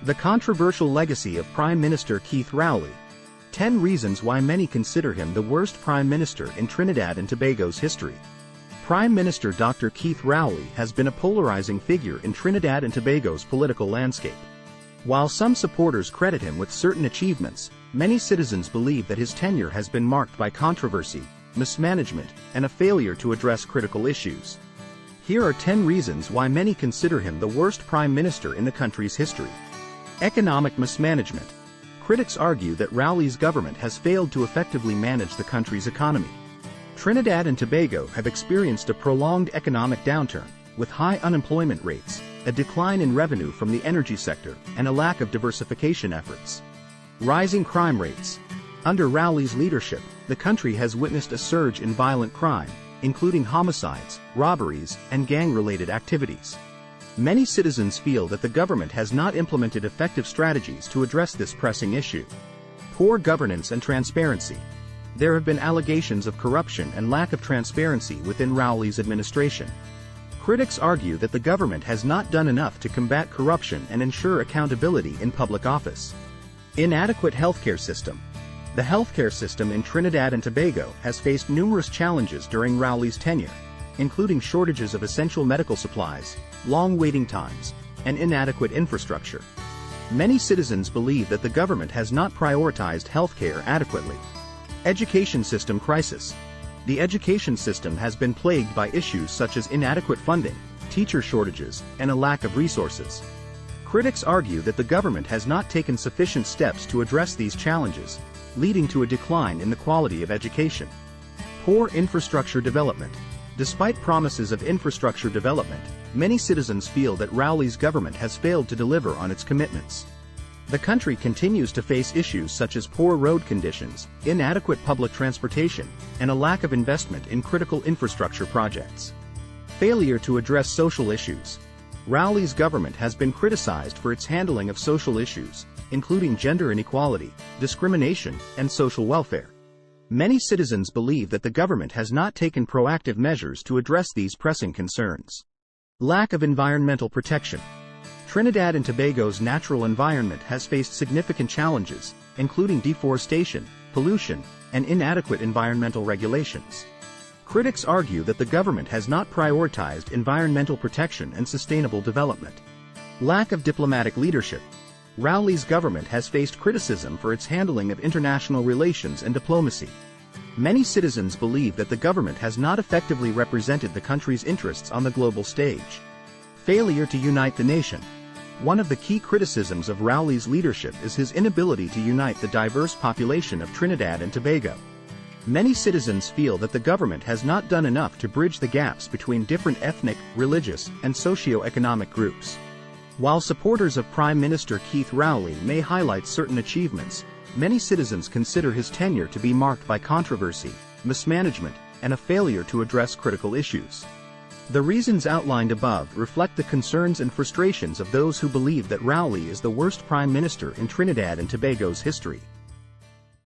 The controversial legacy of Prime Minister Keith Rowley. 10 reasons why many consider him the worst Prime Minister in Trinidad and Tobago's history. Prime Minister Dr. Keith Rowley has been a polarizing figure in Trinidad and Tobago's political landscape. While some supporters credit him with certain achievements, many citizens believe that his tenure has been marked by controversy, mismanagement, and a failure to address critical issues. Here are 10 reasons why many consider him the worst Prime Minister in the country's history. Economic mismanagement. Critics argue that Rowley's government has failed to effectively manage the country's economy. Trinidad and Tobago have experienced a prolonged economic downturn, with high unemployment rates, a decline in revenue from the energy sector, and a lack of diversification efforts. Rising crime rates. Under Rowley's leadership, the country has witnessed a surge in violent crime, including homicides, robberies, and gang-related activities. Many citizens feel that the government has not implemented effective strategies to address this pressing issue. Poor governance and transparency. There have been allegations of corruption and lack of transparency within Rowley's administration. Critics argue that the government has not done enough to combat corruption and ensure accountability in public office. Inadequate healthcare system. The healthcare system in Trinidad and Tobago has faced numerous challenges during Rowley's tenure, including shortages of essential medical supplies, long waiting times, and inadequate infrastructure. Many citizens believe that the government has not prioritized healthcare adequately. Education system crisis. The education system has been plagued by issues such as inadequate funding, teacher shortages, and a lack of resources. Critics argue that the government has not taken sufficient steps to address these challenges, leading to a decline in the quality of education. Poor infrastructure development. Despite promises of infrastructure development, many citizens feel that Rowley's government has failed to deliver on its commitments. The country continues to face issues such as poor road conditions, inadequate public transportation, and a lack of investment in critical infrastructure projects. Failure to address social issues. Rowley's government has been criticized for its handling of social issues, including gender inequality, discrimination, and social welfare. Many citizens believe that the government has not taken proactive measures to address these pressing concerns. Lack of environmental protection. Trinidad and Tobago's natural environment has faced significant challenges, including deforestation, pollution, and inadequate environmental regulations. Critics argue that the government has not prioritized environmental protection and sustainable development. Lack of diplomatic leadership. Rowley's government has faced criticism for its handling of international relations and diplomacy. Many citizens believe that the government has not effectively represented the country's interests on the global stage. Failure to unite the nation. One of the key criticisms of Rowley's leadership is his inability to unite the diverse population of Trinidad and Tobago. Many citizens feel that the government has not done enough to bridge the gaps between different ethnic, religious, and socio-economic groups. While supporters of Prime Minister Keith Rowley may highlight certain achievements, many citizens consider his tenure to be marked by controversy, mismanagement, and a failure to address critical issues. The reasons outlined above reflect the concerns and frustrations of those who believe that Rowley is the worst Prime Minister in Trinidad and Tobago's history.